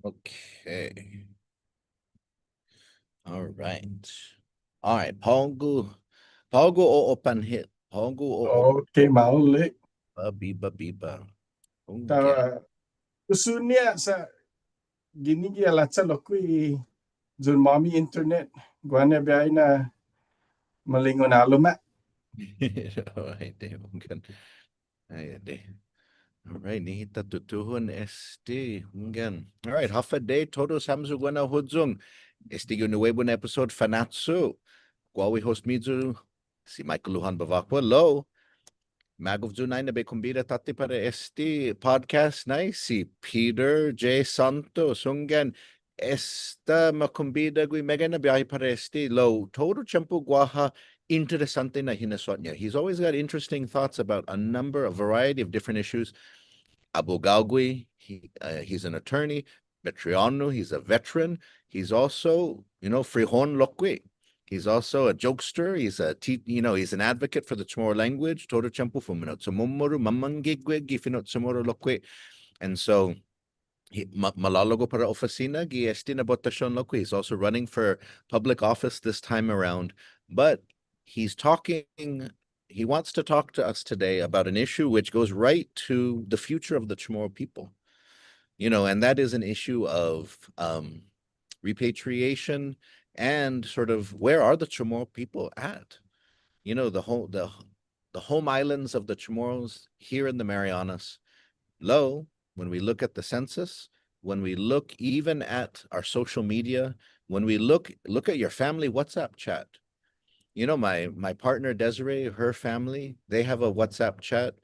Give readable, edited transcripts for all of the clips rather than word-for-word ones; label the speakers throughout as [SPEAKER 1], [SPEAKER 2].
[SPEAKER 1] Okay. All right. All right. Paungu o panhit. Paungu o
[SPEAKER 2] Okay, mauli.
[SPEAKER 1] biba biba.
[SPEAKER 2] Ta
[SPEAKER 1] Ungen.
[SPEAKER 2] usunya sa ginigi alatsa lokui jun mommy internet. Guanya biay na malingon aluma.
[SPEAKER 1] All right. Ungen. Ay, All right, nihita tutuhun ungen. All right, hafa day todos hamzu guana hudzung. Nuevo na episode Fanachu. Guawi host mizu si Michael Luhan Bavakwa low. Magov nai na be kumbida tati para podcast nai si Peter J. Santos ungen. Esta makumbida gui mega na biyahe para low. Todo champu guaha interesante na hinasot niya. He's always got interesting thoughts about a variety of different issues. Abogalgui, he's an attorney. Betriano, he's a veteran. He's also, Frihon Lokwe. He's also a jokester. He's an advocate for the Chamorro language. Todo champu fumino tsumomoru mamangigwe gifinot Chamorro Lokwe. And so malalago para oficina giestina botasyon Lokwe. He's also running for public office this time around. But he wants to talk to us today about an issue which goes right to the future of the Chamorro people. And that is an issue of repatriation and sort of where are the Chamorro people at? The home islands of the Chamorros here in the Marianas. When we look at the census, when we look even at our social media, when we look at your family WhatsApp chat, my partner Desiree, her family, they have a WhatsApp chat,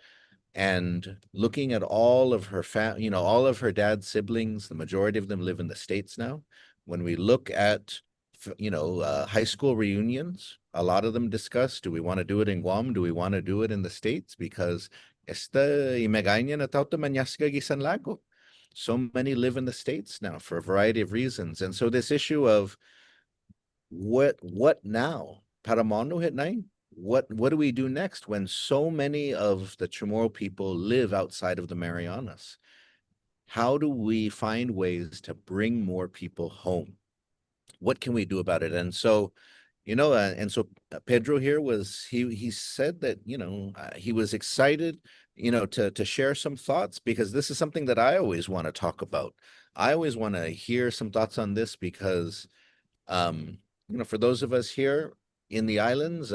[SPEAKER 1] and looking at all of all of her dad's siblings, the majority of them live in the States now. When we look at, high school reunions, a lot of them discuss, do we want to do it in Guam? Do we want to do it in the States? Because so many live in the States now for a variety of reasons. And so this issue of what now? Paramano hit nine? What do we do next when so many of the Chamorro people live outside of the Marianas? How do we find ways to bring more people home? What can we do about it? And so, Pedro here he said that he was excited to share some thoughts, because this is something that I always want to talk about. I always want to hear some thoughts on this because for those of us here in the islands,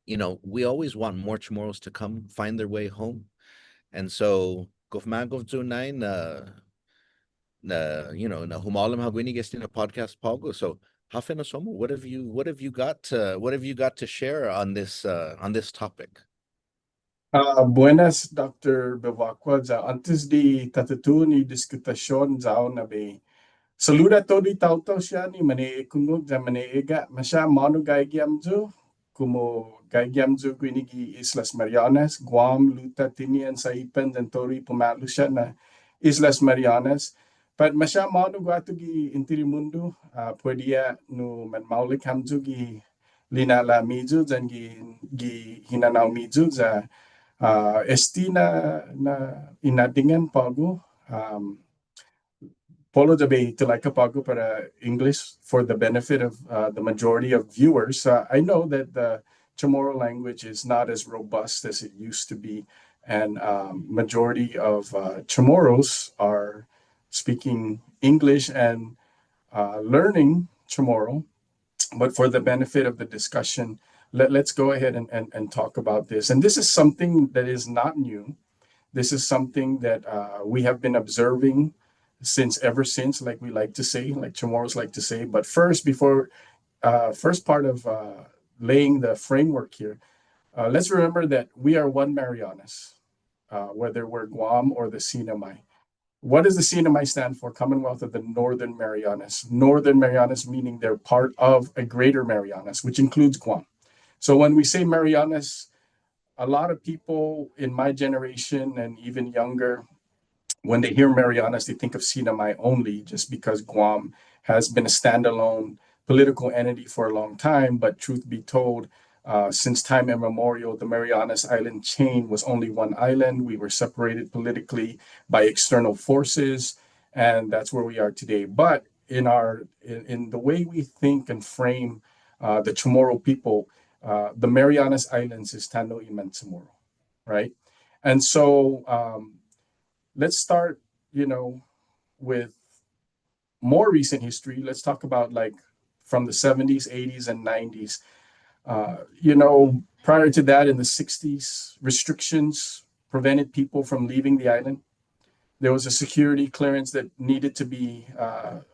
[SPEAKER 1] we always want more Chamorros to come find their way home. And so, Gofmagov Zunai na humalam hagwini guest in a podcast Pago. So Hafena Somo, what have you got to share on this topic?
[SPEAKER 2] Buenas, Dr. Bevacqua. Antes di tatutu ni diskutasyon zao na be. Saluda to di tau siya ni mani kungog za mani ega. Masya mano gaigiamzu. Kumo gaigiamzu kuinigi Islas Marianas, Guam, Luta, Tinian, Saipan, dan Tori pumalu siya na Islas Marianas. But masya mano guatu gi intirimundo. Pwede no man maulik hamzu gi linala mizu zan gi hinanaw mizu za na inadingan pago polo de be like pago para English for the benefit of the majority of viewers. I know that the Chamorro language is not as robust as it used to be, and majority of Chamorros are speaking English and learning Chamorro. But for the benefit of the discussion, let's go ahead and talk about this. And this is something that is not new. This is something that we have been observing ever since, like we like to say, like Chamorros like to say. But first, first part of laying the framework here, let's remember that we are one Marianas, whether we're Guam or the CNMI. What does the CNMI stand for? Commonwealth of the Northern Marianas. Northern Marianas meaning they're part of a greater Marianas, which includes Guam. So when we say Marianas, a lot of people in my generation and even younger, when they hear Marianas, they think of CNMI only, just because Guam has been a standalone political entity for a long time. But truth be told, since time immemorial, the Marianas Island chain was only one island. We were separated politically by external forces. and that's where we are today. But in the way we think and frame the Chamorro people, the Marianas Islands is Tano Iman Chamorro, right? And so let's start, with more recent history. Let's talk about like from the 70s, 80s, and 90s. Prior to that, in the 60s, restrictions prevented people from leaving the island. There was a security clearance that needed to be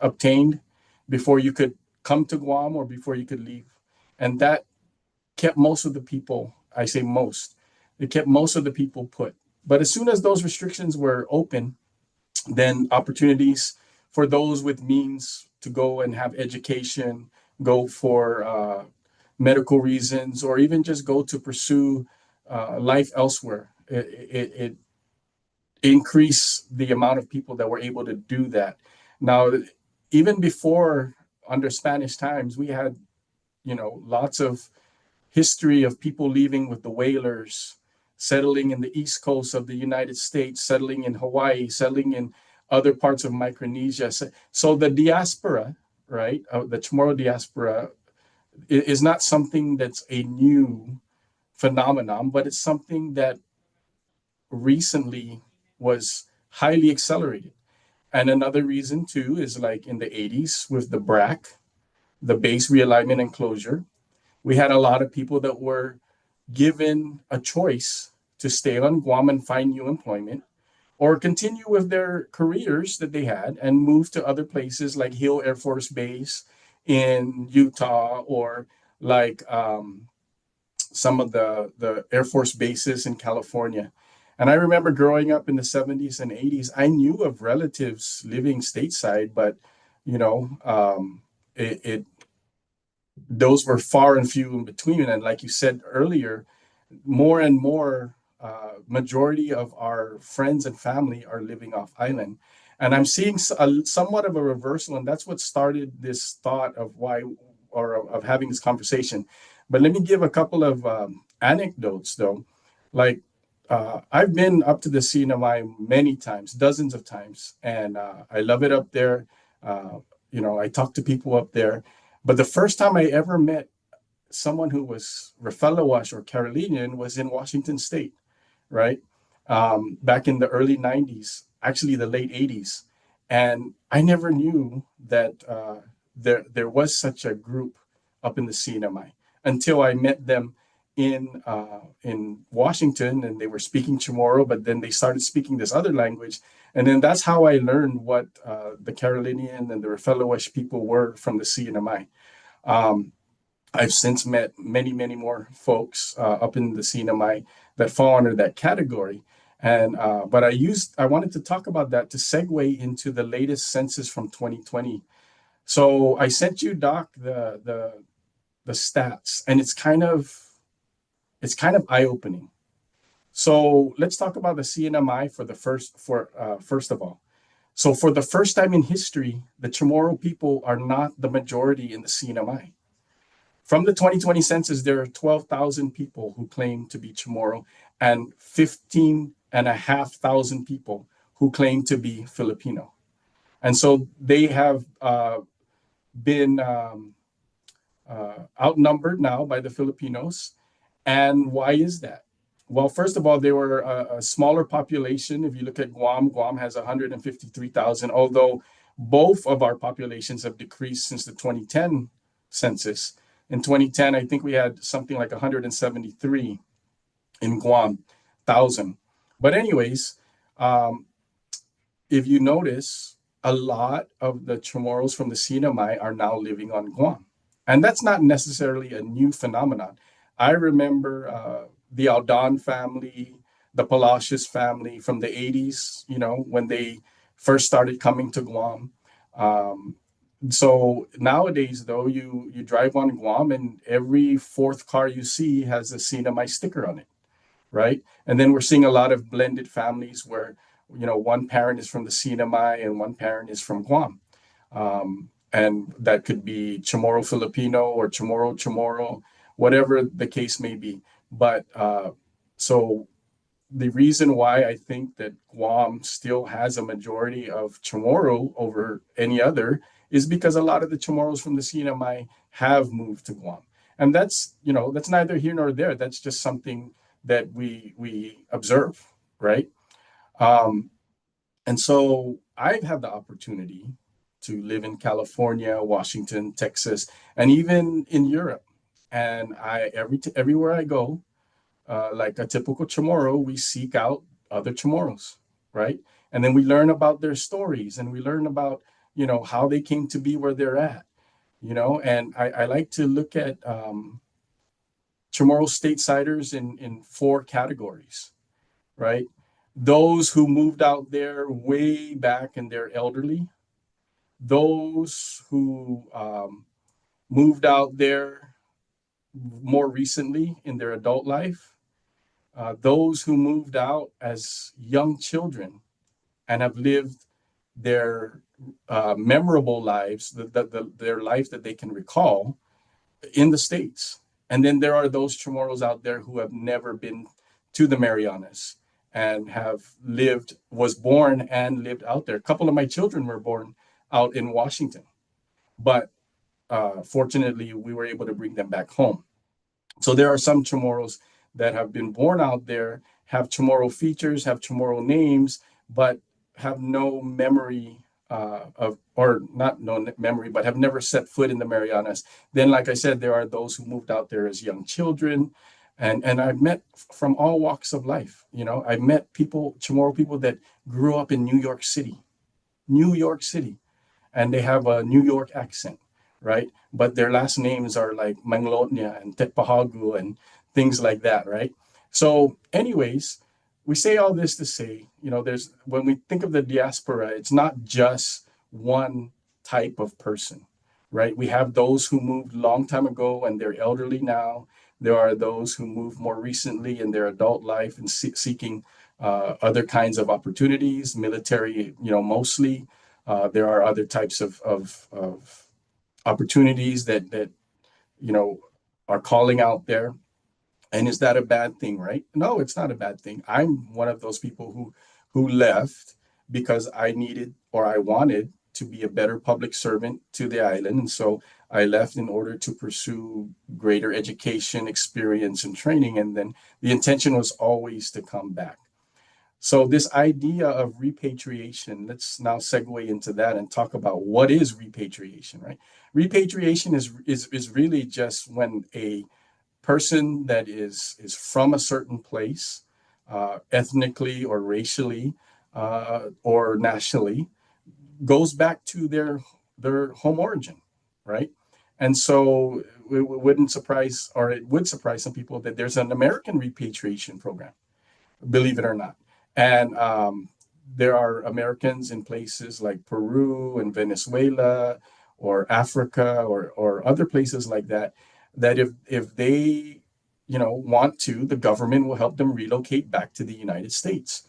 [SPEAKER 2] obtained before you could come to Guam or before you could leave. And that kept most of the people, I say most, it kept most of the people put. But as soon as those restrictions were open, then opportunities for those with means to go and have education, go for medical reasons, or even just go to pursue life elsewhere. It increased the amount of people that were able to do that. Now, even before under Spanish times, we had, lots of history of people leaving with the whalers, settling in the east coast of the United States, settling in Hawaii, settling in other parts of Micronesia. So the diaspora, right, the Chamorro diaspora is not something that's a new phenomenon, but it's something that recently was highly accelerated. And another reason too is like in the 80s with the BRAC, the base realignment and closure, we had a lot of people that were given a choice to stay on Guam and find new employment or continue with their careers that they had and move to other places like Hill Air Force Base in Utah or like some of the Air Force bases in California. And I remember growing up in the 70s and 80s, I knew of relatives living stateside, but you know, it those were far and few in between. And like you said earlier, more and more majority of our friends and family are living off island. And I'm seeing somewhat of a reversal, and that's what started this thought of why or of having this conversation. But let me give a couple of anecdotes though. Like I've been up to the CNMI many times, dozens of times, and I love it up there. I talk to people up there. But the first time I ever met someone who was Rafaelawash or Carolinian was in Washington State, right? Back in the early 90s, actually the late 80s. And I never knew that there was such a group up in the CNMI until I met them in Washington, and they were speaking Chamorro, but then they started speaking this other language. And then that's how I learned what the Carolinian and the Rafaelawash people were from the CNMI. I've since met many, many more folks up in the CNMI that fall under that category. And but I wanted to talk about that to segue into the latest census from 2020. So I sent you, Doc, the stats, and it's kind of eye-opening. So let's talk about the CNMI first of all. So for the first time in history, the Chamorro people are not the majority in the CNMI. From the 2020 census, there are 12,000 people who claim to be Chamorro and 15,500 people who claim to be Filipino. And so they have been outnumbered now by the Filipinos. And why is that? Well, first of all, they were a smaller population. If you look at Guam, Guam has 153,000, although both of our populations have decreased since the 2010 census. In 2010, I think we had something like 173 in Guam, 1,000. But anyways, if you notice, a lot of the Chamorros from the CNMI are now living on Guam. And that's not necessarily a new phenomenon. I remember the Aldan family, the Palacios family from the 80s, when they first started coming to Guam. So nowadays, though, you drive on Guam and every fourth car you see has a CNMI sticker on it, right? And then we're seeing a lot of blended families where, one parent is from the CNMI and one parent is from Guam. And that could be Chamorro Filipino or Chamorro, whatever the case may be. But so the reason why I think that Guam still has a majority of Chamorro over any other is because a lot of the Chamorros from the CNMI have moved to Guam. And that's, that's neither here nor there. That's just something that we observe, right? Um, and so I've had the opportunity to live in California, Washington, Texas, and even in Europe. And everywhere I go, like a typical Chamorro, we seek out other Chamorros, right? And then we learn about their stories and we learn about, how they came to be where they're at, and I like to look at Chamorro stateside in four categories, right? Those who moved out there way back and they're elderly, those who moved out there more recently in their adult life, those who moved out as young children and have lived their memorable lives, their life that they can recall in the States. And then there are those Chamorros out there who have never been to the Marianas and was born and lived out there. A couple of my children were born out in Washington, but fortunately, we were able to bring them back home. So there are some Chamorros that have been born out there, have Chamorro features, have Chamorro names, but have no memory or not no memory, but have never set foot in the Marianas. Then, like I said, there are those who moved out there as young children. And I've met from all walks of life. I've met people, Chamorro people that grew up in New York City, and they have a New York accent, right? But their last names are like Manglotnia and Tetpahagu and things like that, right? So, anyways, we say all this to say, there's when we think of the diaspora, it's not just one type of person, right? We have those who moved long time ago and they're elderly now. There are those who moved more recently in their adult life and seeking other kinds of opportunities, military, mostly. There are other types of opportunities that are calling out there. And is that a bad thing, right? No, it's not a bad thing. I'm one of those people who left because I needed or I wanted to be a better public servant to the island. And so I left in order to pursue greater education, experience, and training. And then the intention was always to come back. So this idea of repatriation, let's now segue into that and talk about what is repatriation, right? Repatriation is really just when a person that is from a certain place, ethnically or racially or nationally, goes back to their home origin, right? And so it wouldn't surprise, or it would surprise some people that there's an American repatriation program, believe it or not. And there are Americans in places like Peru and Venezuela or Africa or other places like that, that if they, want to, the government will help them relocate back to the United States.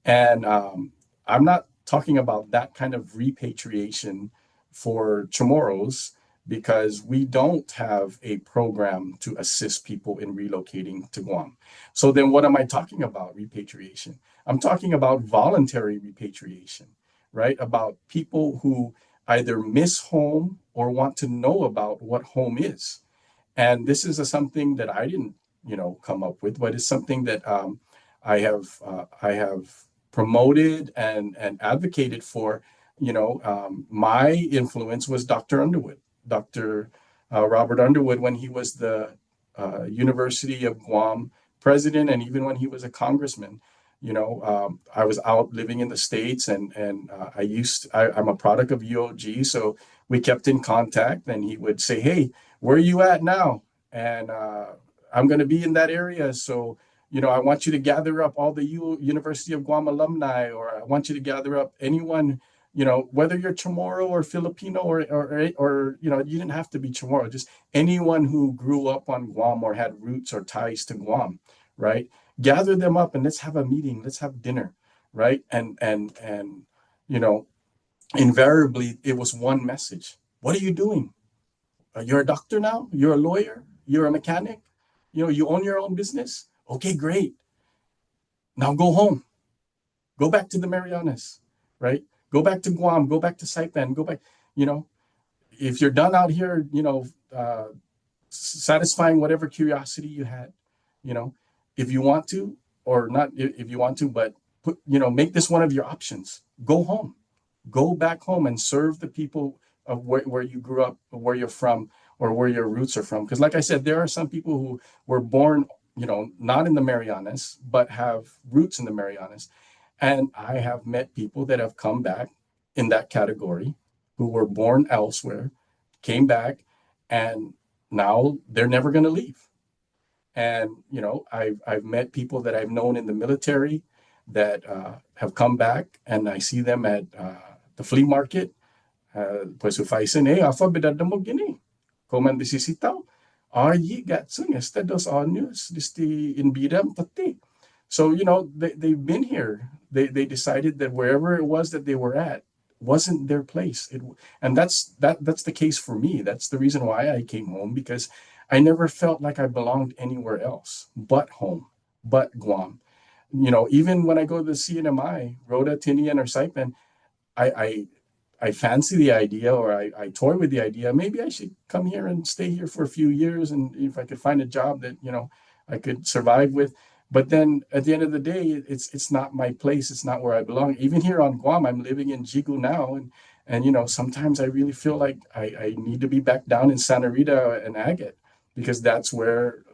[SPEAKER 2] And I'm not talking about that kind of repatriation for Chamorros because we don't have a program to assist people in relocating to Guam. So then what am I talking about repatriation? I'm talking about voluntary repatriation, right? About people who either miss home or want to know about what home is. And this is something that I didn't, come up with, but it's something that I have promoted and advocated for. My influence was Dr. Underwood, Dr. Robert Underwood, when he was the University of Guam president, and even when he was a congressman. I was out living in the States, and I'm a product of UOG, so we kept in contact, and he would say, "Hey, where are you at now?" And I'm going to be in that area. So, I want you to gather up all the University of Guam alumni, or I want you to gather up anyone, whether you're Chamorro or Filipino or, you didn't have to be Chamorro, just anyone who grew up on Guam or had roots or ties to Guam, right? Gather them up and let's have a meeting. Let's have dinner, right? And, invariably it was one message. What are you doing? You're a doctor now? You're a lawyer? You're a mechanic? You own your own business? Okay, great. Now go home. Go back to the Marianas, right? Go back to Guam. Go back to Saipan. Go back. You know, if you're done out here, satisfying whatever curiosity you had, you know, if you want to, or not if you want to, but make this one of your options. Go home, go back home and serve the people of where you grew up, where you're from, or where your roots are from. Because, like I said, there are some people who were born, not in the Marianas, but have roots in the Marianas. And I have met people that have come back in that category who were born elsewhere, came back, and now they're never going to leave. And I've met people that I've known in the military that have come back, and I see them at the flea market. Pues ufaisin, afa bidada mo gini. Komen disisitaw. Yi gatsung estados años, disti inbidam tati. So, they've been here. They decided that wherever it was that they were at wasn't their place. And that's the case for me. That's the reason why I came home, because I never felt like I belonged anywhere else but home, but Guam. Even when I go to the CNMI, Rhoda, Tinian, or Saipan, I I fancy the idea, or I toy with the idea. Maybe I should come here and stay here for a few years, and if I could find a job that I could survive with. But then at the end of the day, it's not my place. It's not where I belong. Even here on Guam, I'm living in Jigu now, and sometimes I really feel like I need to be back down in Santa Rita and Agate, because that's where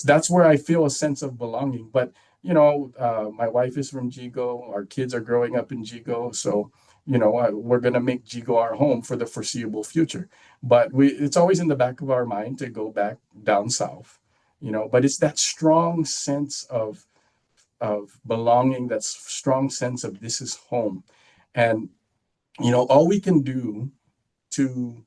[SPEAKER 2] that's where I feel a sense of belonging. But my wife is from Jigo. Our kids are growing up in Jigo, so we're going to make Jigo our home for the foreseeable future. But it's always in the back of our mind to go back down south, but it's that strong sense of belonging, that strong sense of this is home. And, all we can do to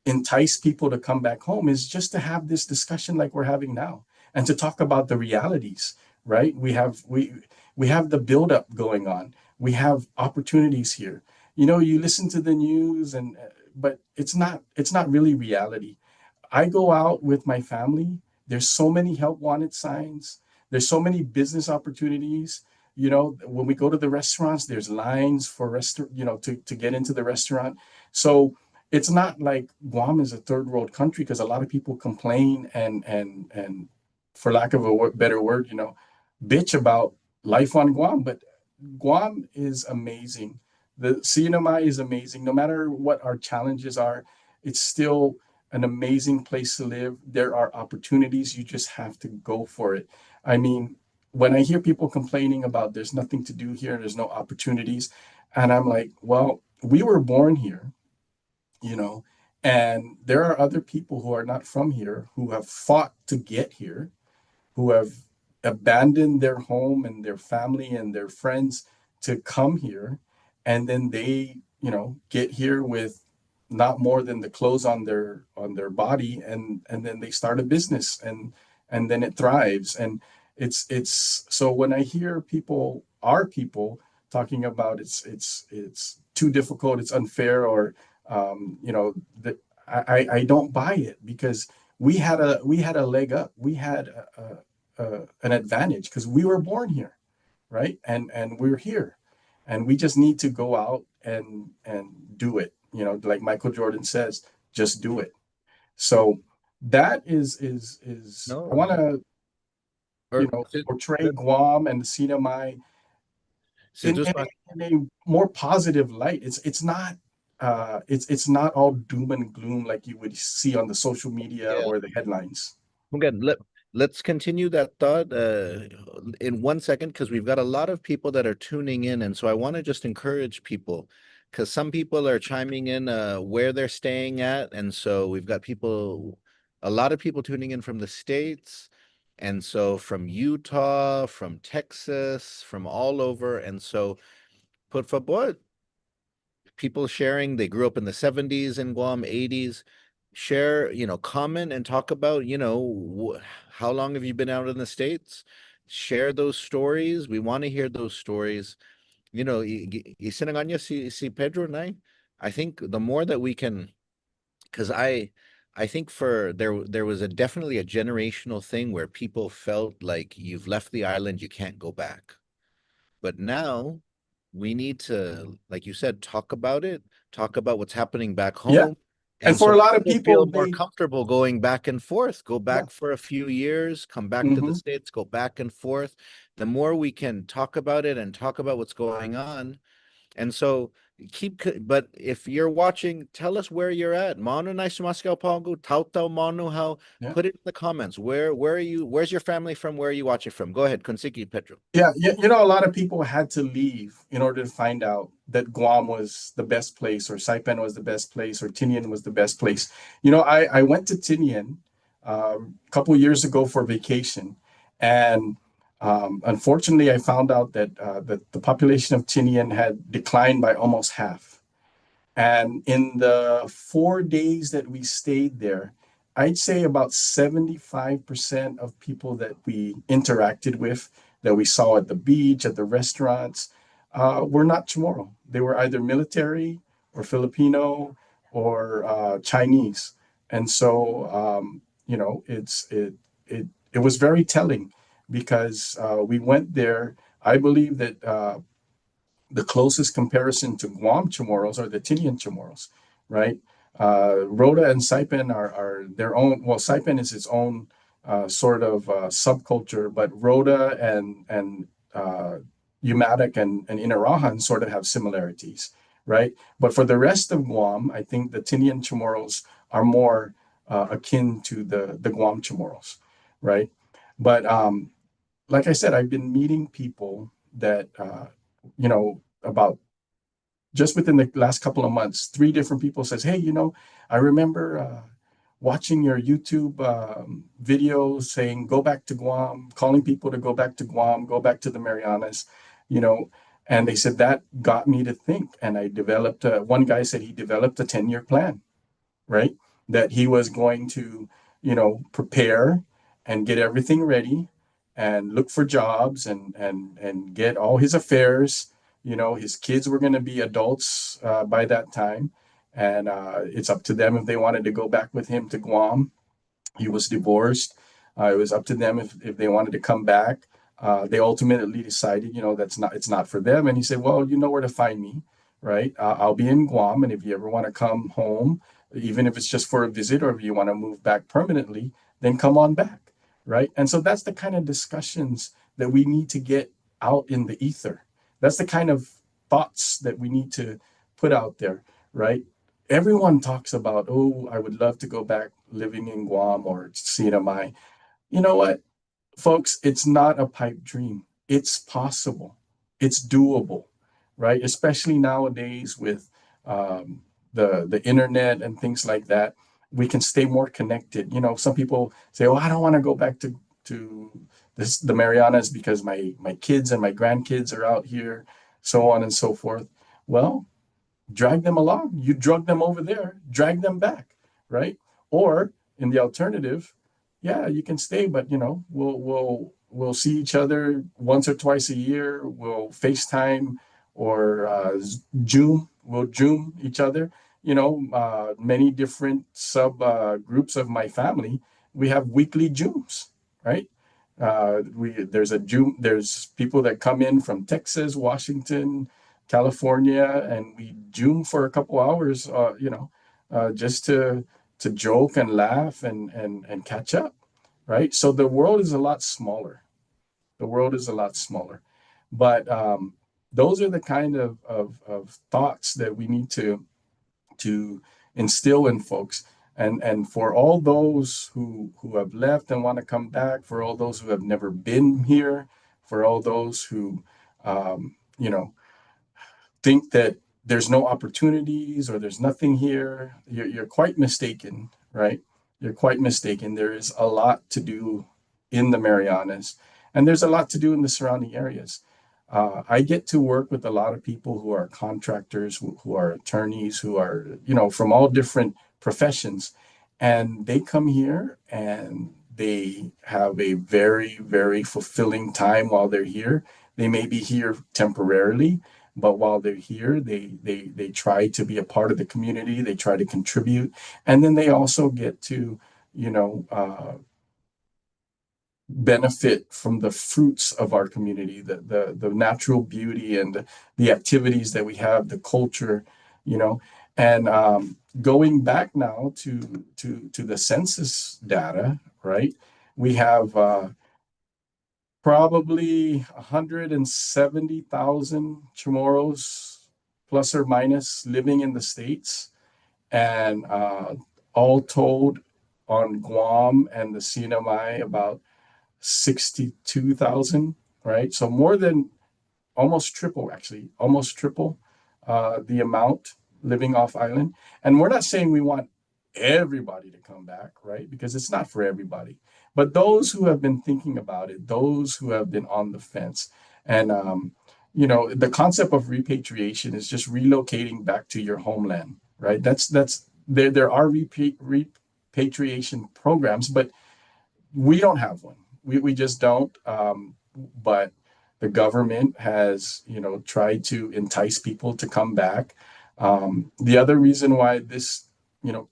[SPEAKER 2] entice people to come back home is just to have this discussion like we're having now, and to talk about the realities, right? We have the buildup going on. We have opportunities here. You listen to the news, but it's not really reality. I go out with my family. There's so many help wanted signs. There's so many business opportunities. When we go to the restaurants, there's lines for to get into the restaurant. So it's not like Guam is a third world country, because a lot of people complain and for lack of a better word, bitch about life on Guam. But Guam is amazing. The CNMI is amazing. No matter what our challenges are, it's still an amazing place to live. There are opportunities. You just have to go for it. I mean, when I hear people complaining about there's nothing to do here, there's no opportunities, and I'm like, well, we were born here, you know, and there are other people who are not from here who have fought to get here, who have abandoned their home and their family and their friends to come here, and then they get here with not more than the clothes on their body, and then they start a business, and then it thrives. And it's so when I hear our people talking about it's too difficult, it's unfair, or that I don't buy it, because we had a leg up. We had an advantage because we were born here, right? And we're here, and we just need to go out and do it. Like Michael Jordan says, just do it. So that is I
[SPEAKER 1] No,
[SPEAKER 2] want to
[SPEAKER 1] or
[SPEAKER 2] portray Guam and the CNMI
[SPEAKER 1] since
[SPEAKER 2] in,
[SPEAKER 1] this
[SPEAKER 2] in, a, in a more positive light. It's not all doom and gloom like you would see on the social media
[SPEAKER 1] yeah.
[SPEAKER 2] or the headlines.
[SPEAKER 1] Again, let's continue that thought in 1 second, because we've got a lot of people that are tuning in, and so I want to just encourage people, because some people are chiming in where they're staying at, and so we've got a lot of people tuning in from the States, and so from Utah, from Texas, from all over, and so por favor, people sharing they grew up in the 70s in Guam, 80s. Share, comment and talk about, how long have you been out in the States? Share those stories. We want to hear those stories. Sinanganya si Pedro and I think the more that we can, because I think there was definitely a generational thing where people felt like you've left the island, you can't go back. But now we need to, like you said, talk about it, talk about what's happening back
[SPEAKER 2] Yeah.
[SPEAKER 1] home.
[SPEAKER 2] And
[SPEAKER 1] And
[SPEAKER 2] for
[SPEAKER 1] so
[SPEAKER 2] a lot of
[SPEAKER 1] people feel
[SPEAKER 2] people,
[SPEAKER 1] more
[SPEAKER 2] they,
[SPEAKER 1] comfortable going back and forth, go
[SPEAKER 2] yeah.
[SPEAKER 1] back for a few years, come back to the
[SPEAKER 2] Hmm.
[SPEAKER 1] States, go back and forth. The more we can talk about it and talk about what's going on, and so but if you're watching, tell us where you're at. Manu nice Moscow Pongo, Tautau Manu how
[SPEAKER 2] Yeah.
[SPEAKER 1] put it in the comments. Where are you? Where's your family from? Where are you watching from? Go ahead, Konsiki Petro.
[SPEAKER 2] Yeah, you know, a lot of people had to leave in order to find out that Guam was the best place, or Saipan was the best place, or Tinian was the best place. You know, I went to Tinian a couple years ago for vacation, and unfortunately, I found out that the population of Tinian had declined by almost half. And in the 4 days that we stayed there, I'd say about 75% of people that we interacted with, that we saw at the beach, at the restaurants, were not Chamorro. They were either military or Filipino or Chinese. And so, you know, it was very telling because we went there. I believe that the closest comparison to Guam Chamorros are the Tinian Chamorros, right? Rhoda and Saipan are their own. Well, Saipan is its own sort of subculture, but Rhoda and Umatic and Inarahan sort of have similarities, right? But for the rest of Guam, I think the Tinian Chamorros are more akin to the Guam Chamorros, right? But like I said, I've been meeting people that you know, about just within the last couple of months, three different people says, "Hey, you know, I remember watching your YouTube videos saying go back to Guam, calling people to go back to Guam, go back to the Marianas, you know." And they said that got me to think, and I developed. One guy said he developed a 10-year plan, right? That he was going to, you know, prepare and get everything ready and look for jobs and get all his affairs. You know, his kids were going to be adults by that time, and it's up to them if they wanted to go back with him to Guam. He was divorced. It was up to them if they wanted to come back. They ultimately decided, you know, it's not for them. And he said, well, you know where to find me, right? I'll be in Guam, and if you ever want to come home, even if it's just for a visit, or if you want to move back permanently, then come on back, right? And so that's the kind of discussions that we need to get out in the ether. That's the kind of thoughts that we need to put out there, right? Everyone talks about, oh, I would love to go back living in Guam or CNMI. You know what, folks? It's not a pipe dream. It's possible. It's doable, right? Especially nowadays with the internet and things like that, we can stay more connected. You know, some people say, "Oh, I don't want to go back to the Marianas because my kids and my grandkids are out here," so on and so forth. Well, drag them along. You drug them over there, drag them back, right? Or in the alternative, yeah, you can stay, but you know, we'll see each other once or twice a year. We'll FaceTime or Zoom. We'll Zoom each other. You know, many different sub groups of my family. We have weekly Zooms, right? There's a Zoom. There's people that come in from Texas, Washington, California, and we Zoom for a couple hours, you know, just to joke and laugh and catch up, right? So the world is a lot smaller. The world is a lot smaller, but those are the kind of thoughts that we need to instill in folks. And for all those who have left and want to come back, for all those who have never been here, for all those who you know, think that there's no opportunities or there's nothing here, you're quite mistaken, right? You're quite mistaken. There is a lot to do in the Marianas, and there's a lot to do in the surrounding areas. I get to work with a lot of people who are contractors, who are attorneys, who are, you know, from all different professions. And they come here and they have a very, very fulfilling time while they're here. They may be here temporarily, but while they're here, they try to be a part of the community. They try to contribute, and then they also get to, you know, benefit from the fruits of our community, the natural beauty and the activities that we have, the culture, you know. And going back now to the census data, right? We have probably 170,000 Chamorros, plus or minus, living in the States. And all told, on Guam and the CNMI, about 62,000, right? So more than, almost triple, actually, almost triple the amount living off island. And we're not saying we want everybody to come back, right? Because it's not for everybody. But those who have been thinking about it, those who have been on the fence, and you know, the concept of repatriation is just relocating back to your homeland, right? That's there are repatriation programs, but we don't have one. We just don't. But the government has, you know, tried to entice people to come back. The other reason why this, you know,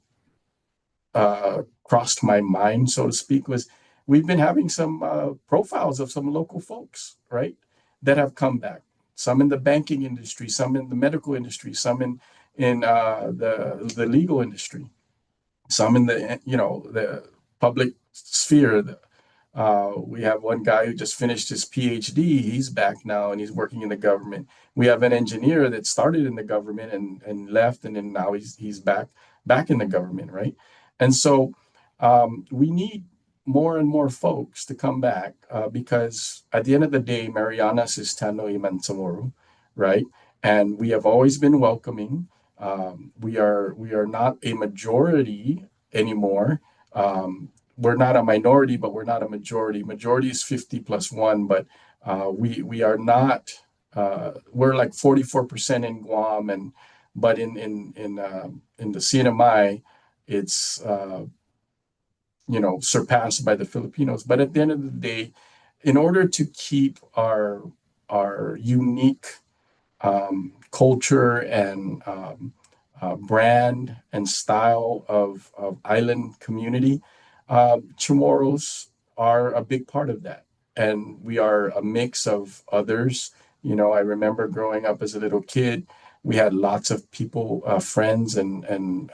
[SPEAKER 2] crossed my mind, so to speak, was we've been having some profiles of some local folks, right, that have come back. Some in the banking industry, some in the medical industry, some in the legal industry, some in the, you know, the public sphere. We have one guy who just finished his PhD. He's back now and he's working in the government. We have an engineer that started in the government and left, and then now he's back in the government, right? And so we need more and more folks to come back because at the end of the day, Marianas is Tano Iman Samoru, right? And we have always been welcoming. We are not a majority anymore. We're not a minority, but we're not a majority. Majority is 50 plus one, but we are not. We're like 44% in Guam, and but in the CNMI, it's you know, surpassed by the Filipinos. But at the end of the day, in order to keep our unique culture and brand and style of island community, Chamorros are a big part of that. And we are a mix of others. You know, I remember growing up as a little kid, we had lots of people, friends and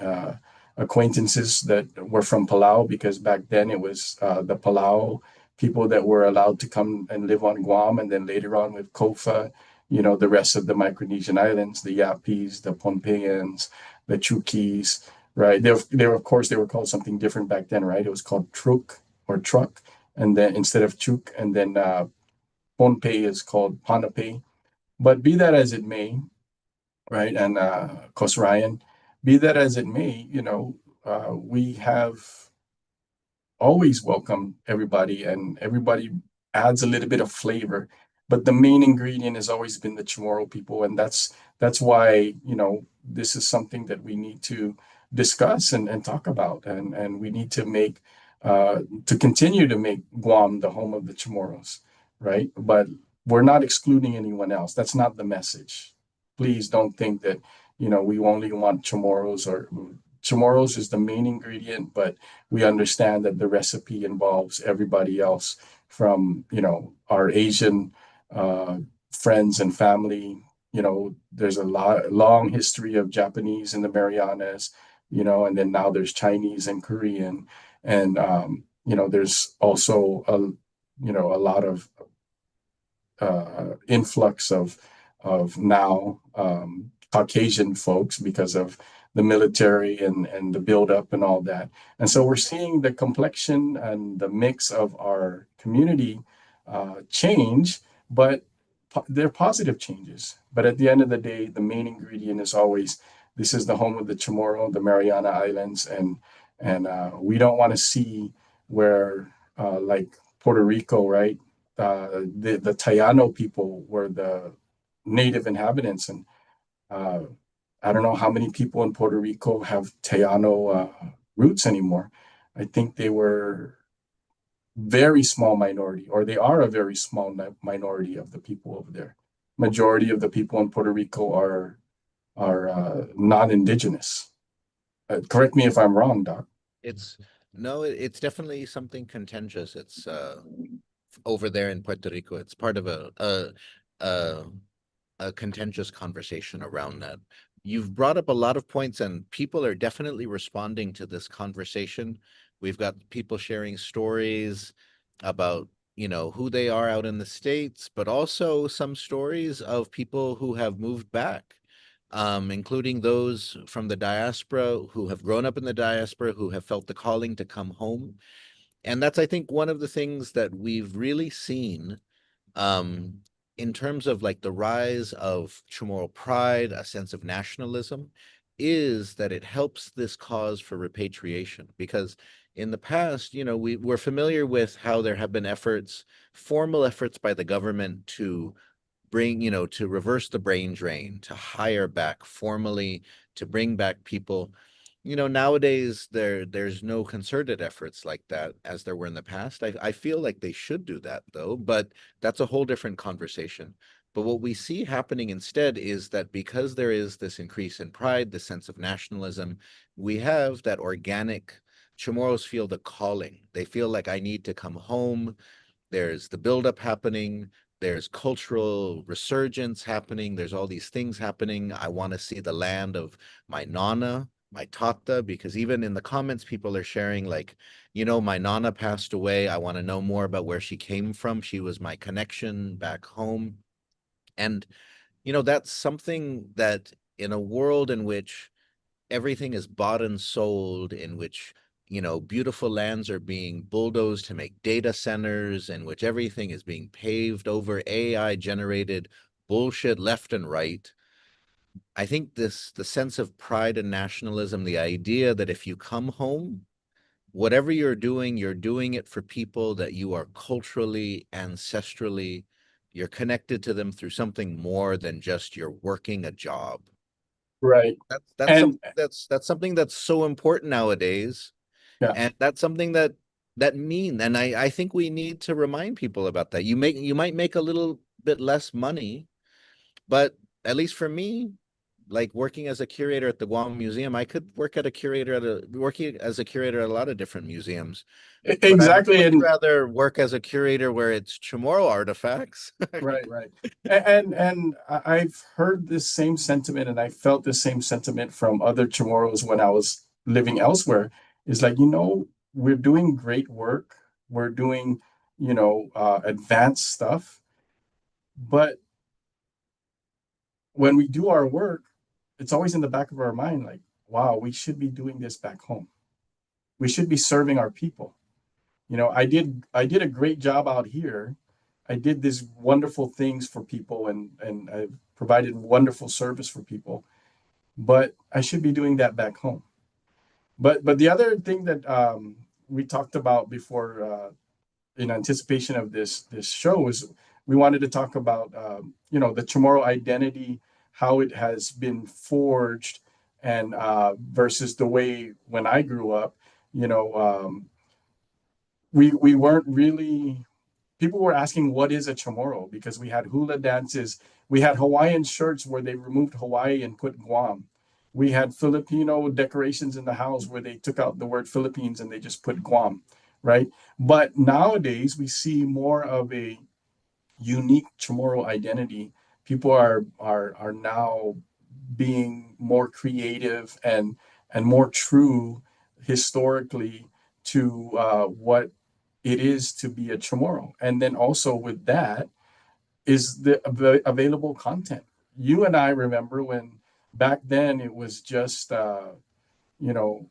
[SPEAKER 2] acquaintances that were from Palau, because back then it was the Palau people that were allowed to come and live on Guam. And then later on with Kofa, you know, the rest of the Micronesian islands, the Yapis, the Pohnpeians, the Chukis, right? They were, of course, they were called something different back then, right? It was called Truk or Truck, and then instead of Chuk, and then Pohnpei is called Panapei. But be that as it may, right? And Kosrayan, be that as it may, you know, we have always welcome everybody, and everybody adds a little bit of flavor. But the main ingredient has always been the Chamorro people, and that's why, you know, this is something that we need to discuss and talk about, and we need to make to continue to make Guam the home of the Chamorros, right? But we're not excluding anyone else. That's not the message. Please don't think that, you know, we only want Chamorros, or Chamorros is the main ingredient, but we understand that the recipe involves everybody else, from, you know, our Asian uh, friends and family. You know, there's a long history of Japanese in the Marianas, you know, and then now there's Chinese and Korean, and you know, there's also a lot of influx of now Caucasian folks because of the military and the buildup and all that. And so we're seeing the complexion and the mix of our community change, but they're positive changes. But at the end of the day, the main ingredient is always, this is the home of the Chamorro, the Mariana Islands, and we don't want to see where like Puerto Rico, right? The Taino people were the native inhabitants, and uh, I don't know how many people in Puerto Rico have Taino roots anymore. I think they were very small minority, or they are a very small minority of the people over there. majority of the people in Puerto Rico are non-indigenous. Correct me if I'm wrong, Doc.
[SPEAKER 1] It's no, it's definitely something contentious. It's over there in Puerto Rico. It's part of a a contentious conversation around that. You've brought up a lot of points, and people are definitely responding to this conversation. We've got people sharing stories about, who they are out in the States, but also some stories of people who have moved back, including those from the diaspora who have grown up in the diaspora, who have felt the calling to come home. And that's, I think, one of the things that we've really seen um, in terms of like the rise of Chamorro pride, a sense of nationalism, is that it helps this cause for repatriation. Because in the past, we're familiar with how there have been efforts, formal efforts by the government to bring, to reverse the brain drain, to hire back formally, to bring back people. Nowadays there's no concerted efforts like that as there were in the past. I feel like they should do that though, but that's a whole different conversation. But what we see happening instead is that because there is this increase in pride, this sense of nationalism, we have that organic. Chamorros feel the calling. They feel like I need to come home. There's the buildup happening. There's cultural resurgence happening. There's all these things happening. I want to see the land of my nana, my tata, because even in the comments, people are sharing like, my nana passed away. I want to know more about where she came from. She was my connection back home. And, that's something that in a world in which everything is bought and sold, in which beautiful lands are being bulldozed to make data centers, in which everything is being paved over AI generated bullshit left and right. I think the sense of pride and nationalism, the idea that if you come home, whatever you're doing it for people that you are culturally, ancestrally, you're connected to them through something more than just you're working a job.
[SPEAKER 2] Right.
[SPEAKER 1] That's
[SPEAKER 2] And
[SPEAKER 1] something that's something that's so important nowadays,
[SPEAKER 2] yeah,
[SPEAKER 1] and that's something and I think we need to remind people about that. You might make a little bit less money, but at least for me, like working as a curator at the Guam Museum, I could working as a curator at a lot of different museums, but I would
[SPEAKER 2] exactly.
[SPEAKER 1] much
[SPEAKER 2] And
[SPEAKER 1] rather work as a curator where it's Chamorro artifacts.
[SPEAKER 2] right, right. I've heard this same sentiment, and I felt the same sentiment from other Chamorros when I was living elsewhere. Is like, we're doing great work, we're doing, advanced stuff, but when we do our work, it's always in the back of our mind, like, wow, we should be doing this back home. We should be serving our people. I did a great job out here. I did these wonderful things for people, and I provided wonderful service for people, but I should be doing that back home. But the other thing that we talked about before, in anticipation of this show, is we wanted to talk about the Chamorro identity, how it has been forged, and versus the way when I grew up. You know, we weren't really, people were asking what is a chamorro, because we had hula dances, we had Hawaiian shirts where they removed Hawaii and put Guam. We had Filipino decorations in the house where they took out the word Philippines and they just put Guam, right? But nowadays we see more of a unique chamorro identity. People are now being more creative and more true historically to what it is to be a chamorro. And then also with that is the available content. You and I remember when back then it was just you know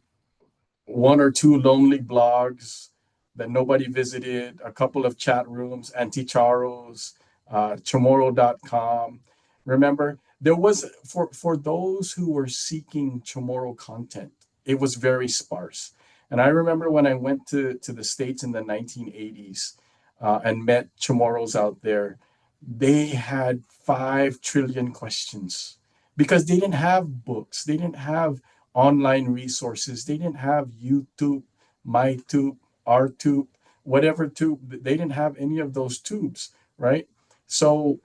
[SPEAKER 2] one or two lonely blogs that nobody visited, a couple of chat rooms, Anticharos, Chamorro.com. Remember, there was, for those who were seeking Chamorro content, it was very sparse. And I remember when I went to the States in the 1980s and met Chamorros out there, they had 5 trillion questions because they didn't have books, they didn't have online resources. They didn't have YouTube, MyTube, RTube, whatever tube. They didn't have any of those tubes, right? So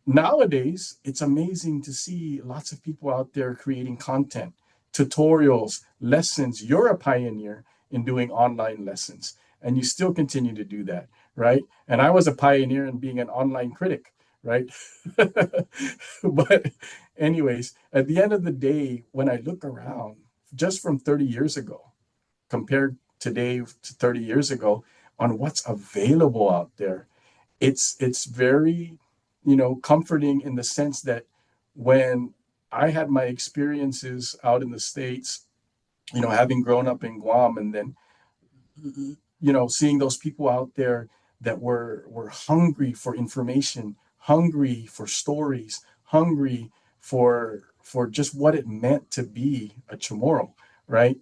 [SPEAKER 2] nowadays, it's amazing to see lots of people out there creating content, tutorials, lessons. You're a pioneer in doing online lessons, and you still continue to do that, right? And I was a pioneer in being an online critic, right? But, anyways, at the end of the day, when I look around, just from 30 years ago, compared today to 30 years ago, on what's available out there, it's very, comforting in the sense that when I had my experiences out in the States, having grown up in Guam, and then seeing those people out there that were hungry for information, hungry for stories, hungry for just what it meant to be a Chamorro, right?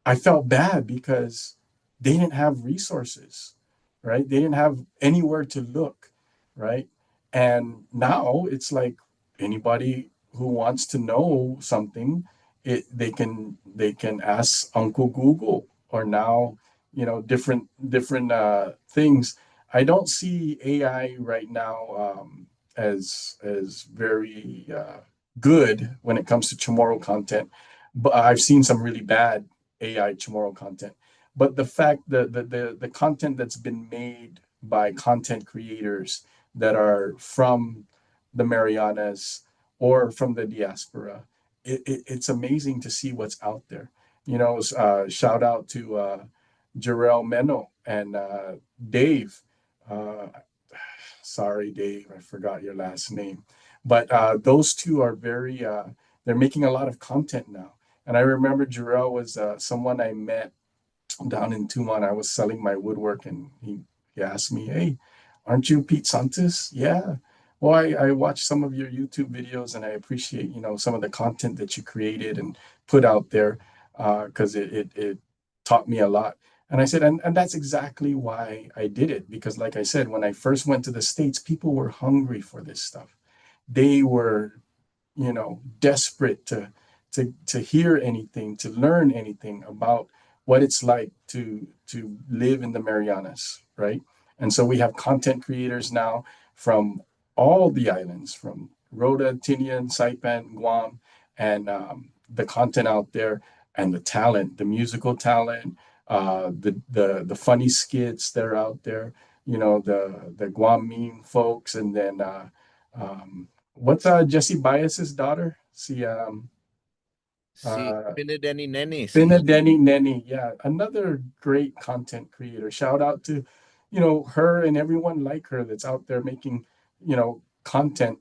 [SPEAKER 2] I felt bad because they didn't have resources, right? They didn't have anywhere to look, right? And now it's like anybody who wants to know something, they can ask Uncle Google, or now, different things. I don't see AI right now as very good when it comes to Chamorro content, but I've seen some really bad AI Chamorro content. But the fact that the content that's been made by content creators that are from the Marianas or from the diaspora, it's amazing to see what's out there. Shout out to Jarrell Meno and Dave. Uh, Sorry, Dave, I forgot your last name. But those two are they're making a lot of content now. And I remember Jarrell was someone I met down in Tumon. I was selling my woodwork, and he asked me, "Hey, aren't you Pete Santos?" Yeah. Well, I watched some of your YouTube videos, and I appreciate, some of the content that you created and put out there, because it taught me a lot. And I said, and that's exactly why I did it, because like I said, when I first went to the States, people were hungry for this stuff. They were, desperate to hear anything, to learn anything about what it's like to live in the Marianas, right? And so we have content creators now from all the islands, from Rota, Tinian, Saipan, Guam, and the content out there, and the talent, the musical talent, the funny skits that are out there, the Guam meme folks, and then what's Jesse Bias's daughter? See,
[SPEAKER 1] See,
[SPEAKER 2] uh,
[SPEAKER 1] Pinedeni Neni, see.
[SPEAKER 2] Denny Nenny, yeah, another great content creator. Shout out to, her and everyone like her that's out there making, content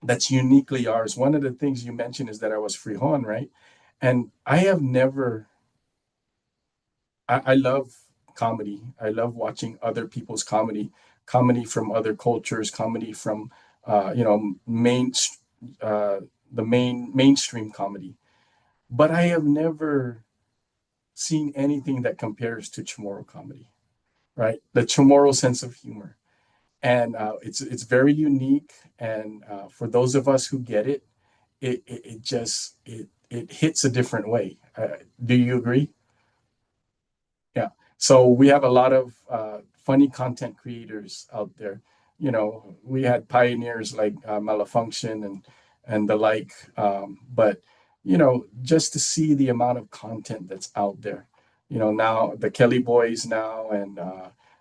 [SPEAKER 2] that's uniquely ours. One of the things you mentioned is that I was Frijon, right? And I have never, I love comedy. I love watching other people's comedy, comedy from other cultures, comedy from, main, uh, the mainstream comedy. But I have never seen anything that compares to Chamorro comedy, right? The Chamorro sense of humor, and it's very unique. And for those of us who get it, it just it hits a different way. Do you agree? Yeah. So we have a lot of funny content creators out there. We had pioneers like Malfunction and the like. But just to see the amount of content that's out there. Now the Kelly Boys now, and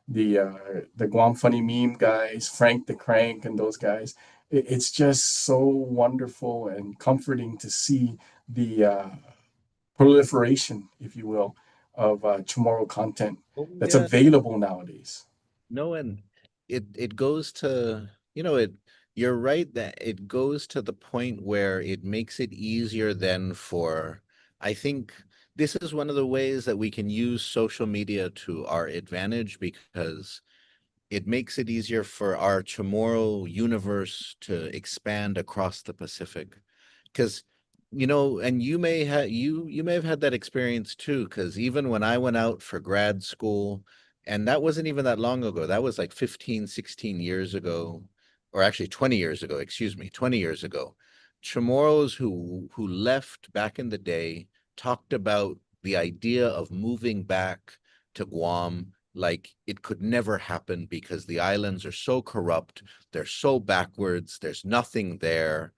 [SPEAKER 2] the Guam Funny Meme guys, Frank the Crank, and those guys. It's just so wonderful and comforting to see the proliferation, if you will, of Chamorro content
[SPEAKER 1] Oh,
[SPEAKER 2] that's
[SPEAKER 1] yeah.
[SPEAKER 2] available nowadays.
[SPEAKER 1] No, and it goes to, you're right that it goes to the point where it makes it easier then for, I think this is one of the ways that we can use social media to our advantage, because it makes it easier for our Chamorro universe to expand across the Pacific. Because, and you may have had that experience too, because even when I went out for grad school, and that wasn't even that long ago, that was like 15, 16 years ago, or actually 20 years ago, excuse me, 20 years ago. Chamorros who left back in the day talked about the idea of moving back to Guam like it could never happen because the islands are so corrupt, they're so backwards, there's nothing there.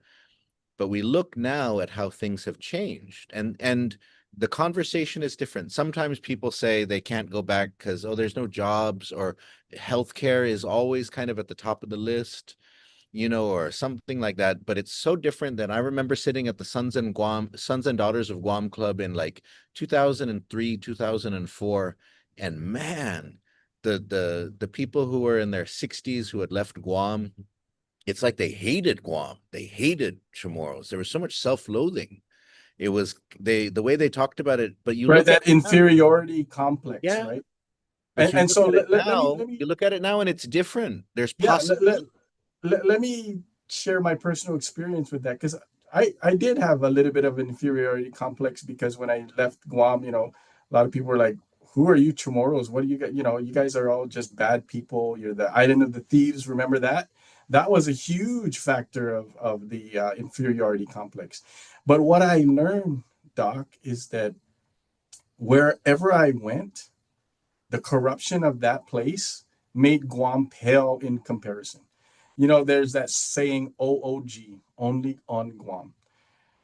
[SPEAKER 1] But we look now at how things have changed, and the conversation is different. Sometimes people say they can't go back because, oh, there's no jobs, or healthcare is always kind of at the top of the list, or something like that. But it's so different than I remember sitting at the Sons and Daughters of Guam Club in like 2003, 2004. And man, the people who were in their 60s who had left Guam, it's like they hated Guam. They hated Chamorros. There was so much self-loathing. It was the way they talked about it, but you
[SPEAKER 2] Right,
[SPEAKER 1] look at
[SPEAKER 2] that
[SPEAKER 1] it now,
[SPEAKER 2] inferiority complex,
[SPEAKER 1] yeah.
[SPEAKER 2] right?
[SPEAKER 1] But you
[SPEAKER 2] And
[SPEAKER 1] look
[SPEAKER 2] so
[SPEAKER 1] at it
[SPEAKER 2] let
[SPEAKER 1] now,
[SPEAKER 2] me
[SPEAKER 1] you look at it now and it's different. There's
[SPEAKER 2] yeah
[SPEAKER 1] possibility.
[SPEAKER 2] let me share my personal experience with that, because I did have a little bit of an inferiority complex, because when I left Guam, a lot of people were like, "Who are you, Chamorros? What do you got? You guys are all just bad people. You're the island of the thieves." Remember that? That was a huge factor of the inferiority complex. But what I learned, Doc, is that wherever I went, the corruption of that place made Guam pale in comparison. There's that saying, OOG, only on Guam.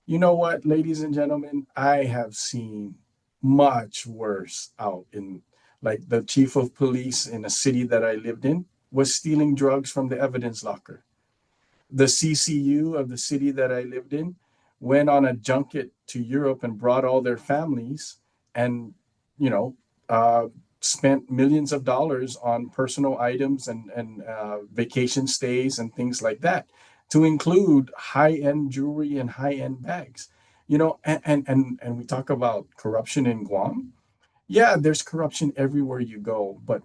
[SPEAKER 2] You know what, ladies and gentlemen, I have seen much worse out in, like, the chief of police in a city that I lived in was stealing drugs from the evidence locker. The CCU of the city that I lived in went on a junket to Europe and brought all their families, and, you know, uh, spent millions of dollars on personal items and vacation stays and things like that, to include high end jewelry and high end bags. And we talk about corruption in Guam. Yeah, there's corruption everywhere you go, but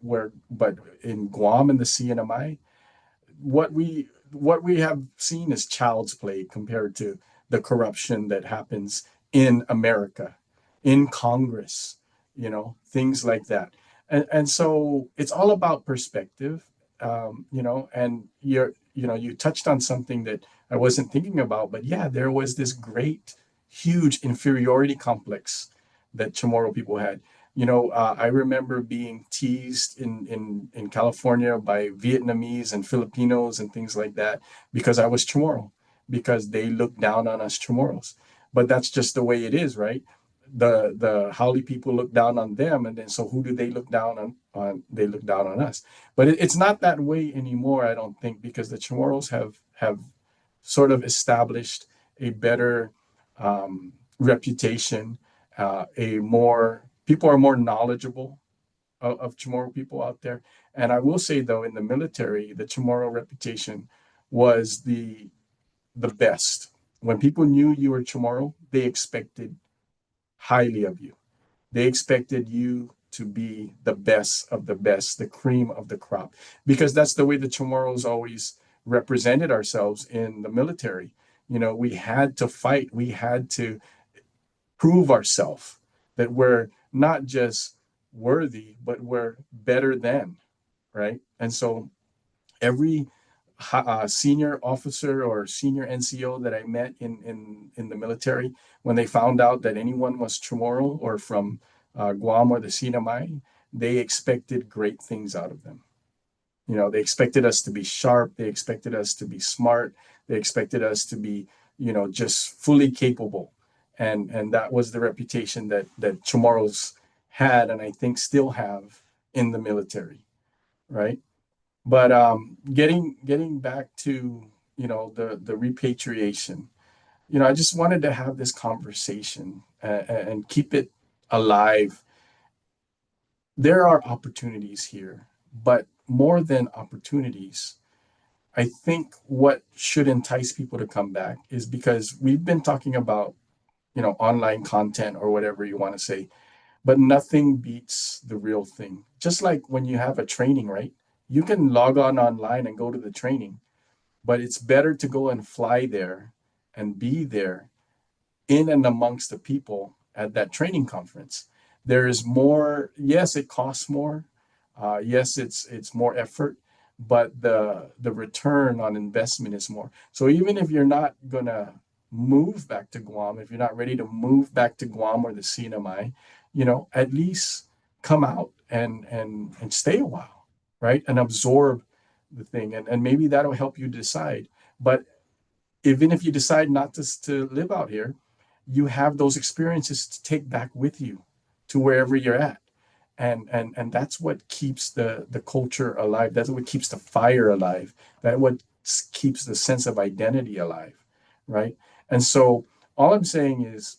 [SPEAKER 2] in Guam and the CNMI, what we have seen is child's play compared to the corruption that happens in America, in Congress, things like that. And so it's all about perspective, and you touched on something that I wasn't thinking about, but yeah, there was this great, huge inferiority complex that Chamorro people had. I remember being teased in California by Vietnamese and Filipinos and things like that, because I was Chamorro, because they looked down on us Chamorros. But that's just the way it is, right? The Howley people look down on them, and then so who do they look down on? They look down on us. But it's not that way anymore, I don't think, because the Chamorros have sort of established a better reputation. A more People are more knowledgeable of Chamorro people out there. And I will say, though, in the military, the Chamorro reputation was the best. When people knew you were Chamorro, they expected highly of you. They expected you to be the best of the best, the cream of the crop, because that's the way the Chamorros always represented ourselves in the military. We had to fight, we had to prove ourselves that we're not just worthy, but we're better than, right? And so every senior officer or senior NCO that I met in the military, when they found out that anyone was Chamorro or from Guam or the CNMI, they expected great things out of them. They expected us to be sharp. They expected us to be smart. They expected us to be, just fully capable. And that was the reputation that Chamorros had, and I think still have in the military, right? But getting back to, the repatriation, I just wanted to have this conversation and keep it alive. There are opportunities here, but more than opportunities, I think what should entice people to come back is because we've been talking about, online content or whatever you want to say, but nothing beats the real thing. Just like when you have a training, right? You can log on online and go to the training, but it's better to go and fly there and be there in and amongst the people at that training conference. There is more. Yes, it costs more. Yes, it's more effort, but the return on investment is more. So even if you're not gonna move back to Guam, if you're not ready to move back to Guam or the CNMI, at least come out and stay a while, right? And absorb the thing. And maybe that'll help you decide. But even if you decide not to live out here, you have those experiences to take back with you to wherever you're at. And that's what keeps the culture alive. That's what keeps the fire alive. That what keeps the sense of identity alive, right? And so all I'm saying is,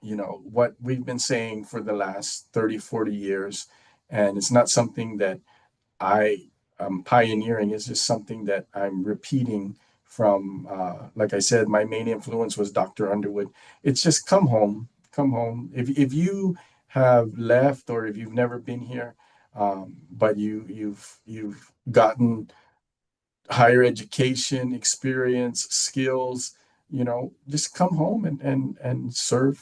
[SPEAKER 2] what we've been saying for the last 30, 40 years, and it's not something that I am pioneering. It's just something that I'm repeating from, like I said, my main influence was Dr. Underwood. It's just come home, come home. If you have left or if you've never been here, but you've gotten higher education, experience, skills, just come home and serve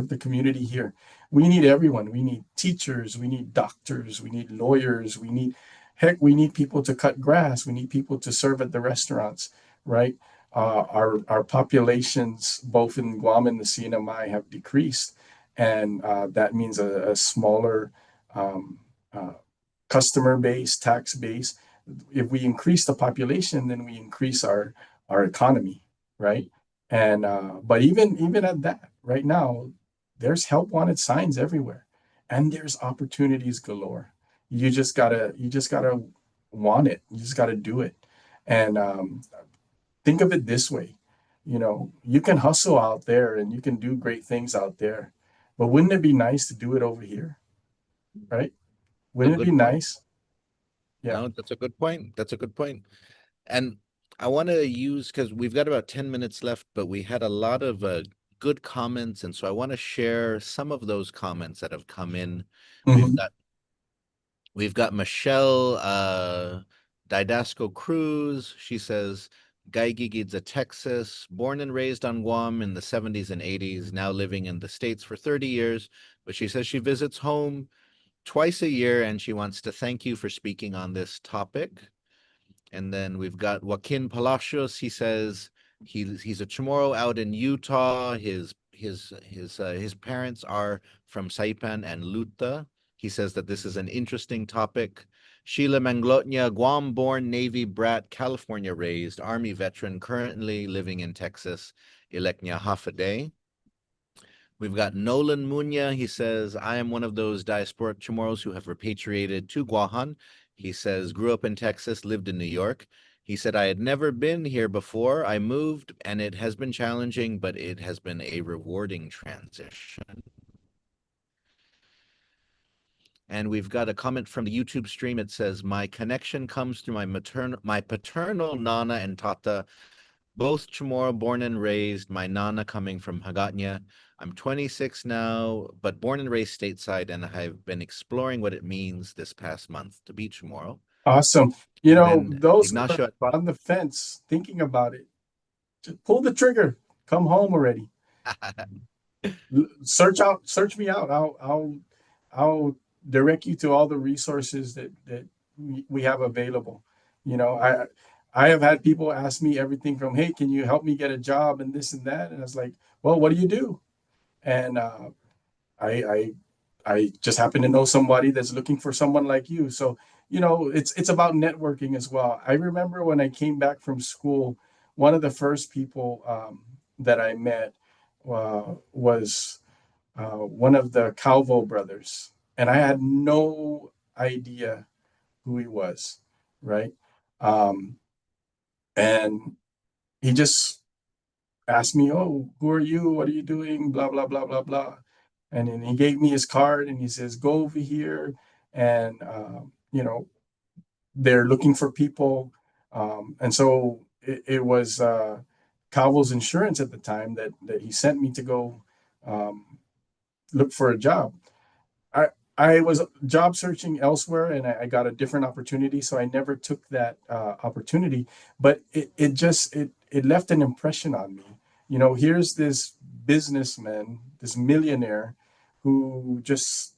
[SPEAKER 2] the community here. We need everyone. We need teachers, we need doctors, we need lawyers, we need people to cut grass, we need people to serve at the restaurants, right? Our populations, both in Guam and the CNMI, have decreased, and that means a smaller um, uh, customer base, tax base. If we increase the population, then we increase our economy, right? And but even at that, right now, there's help wanted signs everywhere, and there's opportunities galore. You just gotta want it. You just gotta do it. And think of it this way: you can hustle out there and you can do great things out there, but wouldn't it be nice to do it over here, right?
[SPEAKER 1] A
[SPEAKER 2] Wouldn't it be
[SPEAKER 1] good point.
[SPEAKER 2] nice? Yeah.
[SPEAKER 1] No, that's a good point. That's a good point. And I want to use, because we've got about 10 minutes left, but we had a lot of good comments. And so I want to share some of those comments that have come in. We've
[SPEAKER 2] Mhm.
[SPEAKER 1] got we've got Michelle Didasco Cruz. She says, Gaigigidza, Texas, born and raised on Guam in the 70s and 80s, now living in the States for 30 years. But she says she visits home twice a year and she wants to thank you for speaking on this topic. And then we've got Joaquin Palacios. He says he's a Chamorro out in Utah. His parents are from Saipan and Luta. He says that this is an interesting topic. Sheila Manglotnya, Guam-born, Navy brat, California raised, Army veteran, currently living in Texas. Ileknya Hafaday. We've got Nolan Munya. He says, I am one of those diasporic Chamorros who have repatriated to Guahan. He says, grew up in Texas, lived in New York. He said, I had never been here before. I moved and it has been challenging, but it has been a rewarding transition. And we've got a comment from the YouTube stream. It says, my connection comes through my paternal Nana and Tata, both Chamorro, born and raised, my Nana coming from Hagatnya. I'm 26 now, but born and raised stateside, and I've been exploring what it means this past month to be Chamorro.
[SPEAKER 2] Awesome.
[SPEAKER 1] And then
[SPEAKER 2] Those who are
[SPEAKER 1] Ignacio,
[SPEAKER 2] on the fence thinking about it, just pull the trigger. Come home already. Search me out. I'll direct you to all the resources that we have available. I have had people ask me everything from, hey, can you help me get a job and this and that? And I was like, well, what do you do? And I I I just happen to know somebody that's looking for someone like you. So, it's about networking as well. I remember when I came back from school, one of the first people that I met was one of the Calvo brothers, and I had no idea who he was, right? Um, and he just asked me, "Oh, who are you? What are you doing?" Blah blah blah blah blah. And then he gave me his card and he says, "Go over here, and they're looking for people." And so it was Calvo's insurance at the time that he sent me to go um, look for a job. I I was job searching elsewhere and I got a different opportunity, so I never took that opportunity. But it left an impression on me. Here's this businessman, this millionaire, who just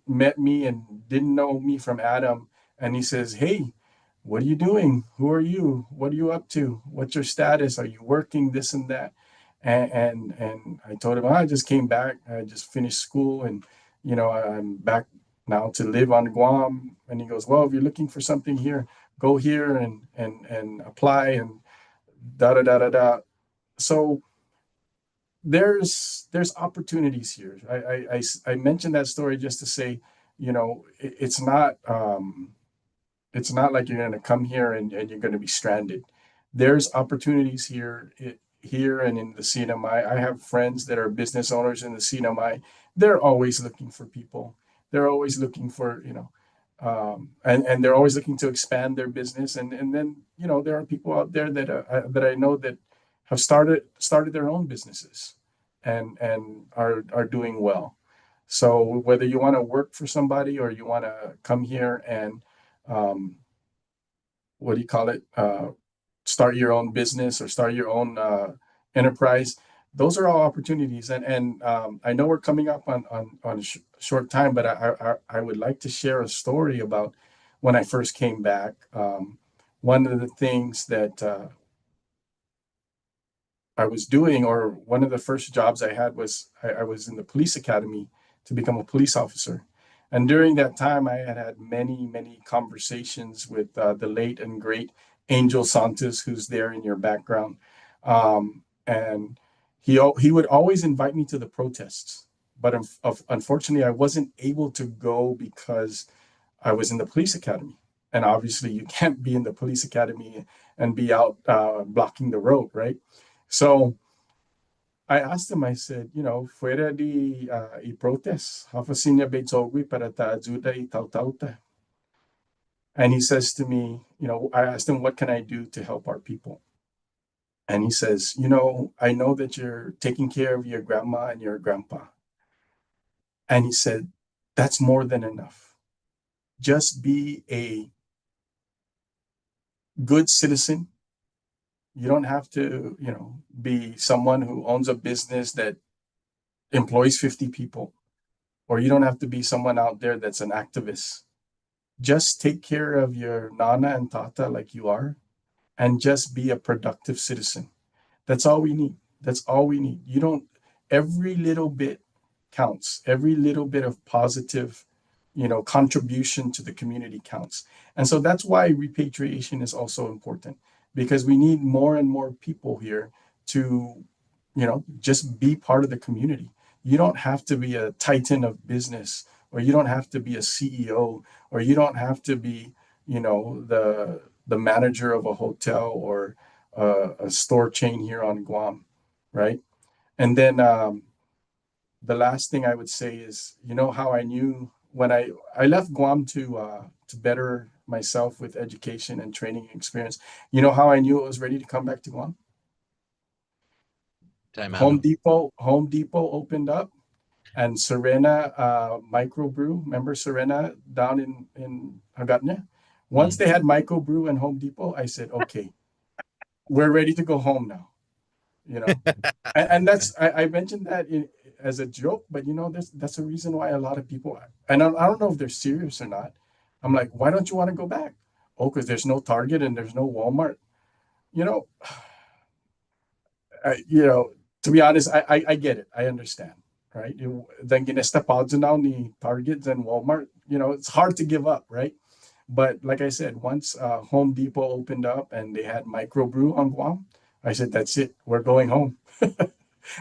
[SPEAKER 2] met me and didn't know me from Adam, and he says, "Hey, what are you doing? Who are you? What are you up to? What's your status? Are you working? This and that." And I told him, I just came back. I just finished school, and I'm back now to live on Guam. And he goes, well, if you're looking for something here, go here and apply and da da da da da. So there's opportunities here. I mentioned that story just to say, it's not like you're going to come here and you're going to be stranded. There's opportunities here, here and in the CNMI. I have friends that are business owners in the CNMI. They're always looking for people. They're always looking for, and they're always looking to expand their business. And then, there are people out there that I know that have started their own businesses and are doing well. So whether you want to work for somebody or you want to come here and um, what do you call it? Start your own business or start your own enterprise. Those are all opportunities, and I know we're coming up on short time, but I would like to share a story about when I first came back. One of the things that I was doing, or one of the first jobs I had was I was in the police academy to become a police officer. And during that time, I had had many, many conversations with the late and great Angel Santos, who's there in your background. And he would always invite me to the protests. But unfortunately, I wasn't able to go because I was in the police academy. And obviously, you can't be in the police academy and be out blocking the road, right? So I asked him, I said, fuera di I protest, hafasinya betogwi para ta ajuda I tautauta. And he says to me, I asked him, what can I do to help our people? And he says, I know that you're taking care of your grandma and your grandpa. And he said, that's more than enough. Just be a good citizen. You don't have to, be someone who owns a business that employs 50 people, or you don't have to be someone out there that's an activist. Just take care of your nana and tata like you are, and just be a productive citizen. That's all we need. That's all we need. You don't, every little bit counts. Every little bit of positive, contribution to the community counts. And so that's why repatriation is also important, because we need more and more people here to, just be part of the community. You don't have to be a titan of business, or you don't have to be a CEO, or you don't have to be, the manager of a hotel or a store chain here on Guam, right? And then the last thing I would say is, how I knew when I left Guam to better myself with education and training experience. You know how I knew it was ready to come back to Guam?
[SPEAKER 1] Time out.
[SPEAKER 2] Home Depot opened up, and Serena microbrew. Remember Serena down in Hagatna? Once they had microbrew and Home Depot, I said, okay, we're ready to go home now. You know, and that's I mentioned that as a joke, but that's a reason why a lot of people, and I don't know if they're serious or not. I'm like, why don't you want to go back? Oh, because there's no Target and there's no Walmart. You know, to be honest, I get it. I understand, right? Then ginestapad now ni Targets and Walmart. It's hard to give up, right? But like I said, once Home Depot opened up and they had microbrew on Guam, I said, that's it. We're going home.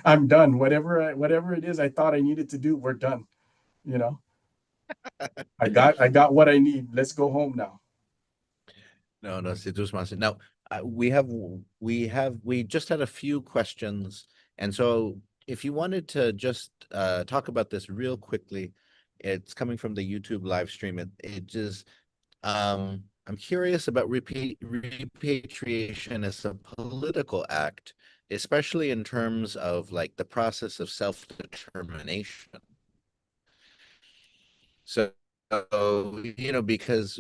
[SPEAKER 2] I'm done. Whatever it is I thought I needed to do, we're done. You know, I got what I need. Let's go home now.
[SPEAKER 1] No, no, Sidus Masin. Now, we just had a few questions, and so if you wanted to just talk about this real quickly, it's coming from the YouTube live stream. It just I'm curious about repatriation as a political act, especially in terms of like the process of self-determination. So, because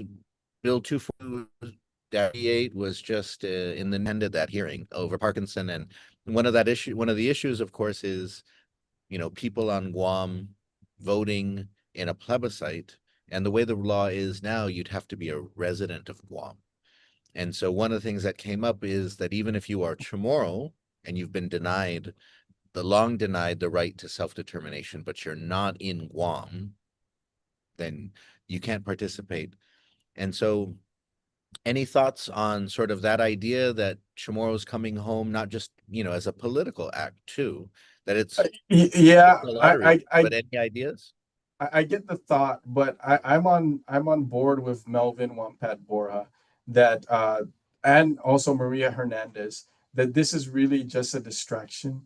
[SPEAKER 1] Bill 248 was just in the end of that hearing over Parkinson, and one of the issues, of course, is people on Guam voting in a plebiscite, and the way the law is now, you'd have to be a resident of Guam. And so one of the things that came up is that even if you are Chamorro and you've been long denied the right to self-determination, but you're not in Guam, then you can't participate. And so any thoughts on sort of that idea that Chamorro's coming home, not just, as a political act too, that it's
[SPEAKER 2] Yeah,
[SPEAKER 1] a lottery,
[SPEAKER 2] I
[SPEAKER 1] but any ideas?
[SPEAKER 2] I get the thought, but I'm on board with Melvin Wampat Borja that and also Maria Hernandez that this is really just a distraction.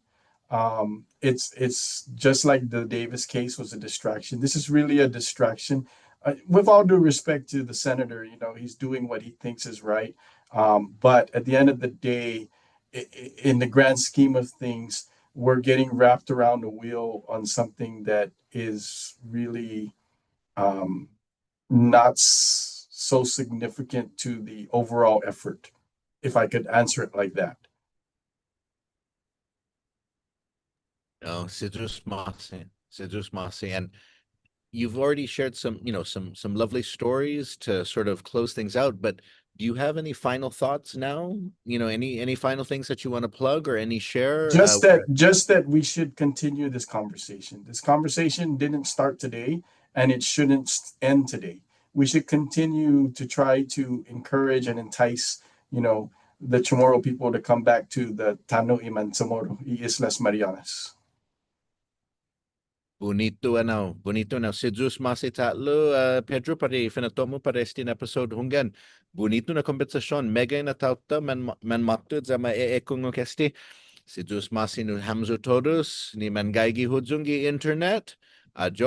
[SPEAKER 2] It's just like the Davis case was a distraction. This is really a distraction. With all due respect to the senator, he's doing what he thinks is right. But at the end of the day, in the grand scheme of things, we're getting wrapped around the wheel on something that is really um, not so significant to the overall effort, if I could answer it like that.
[SPEAKER 1] No, Sidrus Masi, Sidrus Masi, and you've already shared some, some lovely stories to sort of close things out, but do you have any final thoughts now? Any final things that you want to plug or any share?
[SPEAKER 2] Just that we should continue this conversation. This conversation didn't start today, and it shouldn't end today. We should continue to try to encourage and entice, the Chamorro people to come back to the Tano Iman Chamorro, Islas Marianas.
[SPEAKER 1] Bonito now. Si Zeus Masi tatlo, Pedro, pare finatomo para este episode hunggan. Bonito na konversasjon, mega na tauta, men matud za maeekung kesti. Si Zeus Masi nu hamzo todos, ni man gaigi hujungi internet. Adios.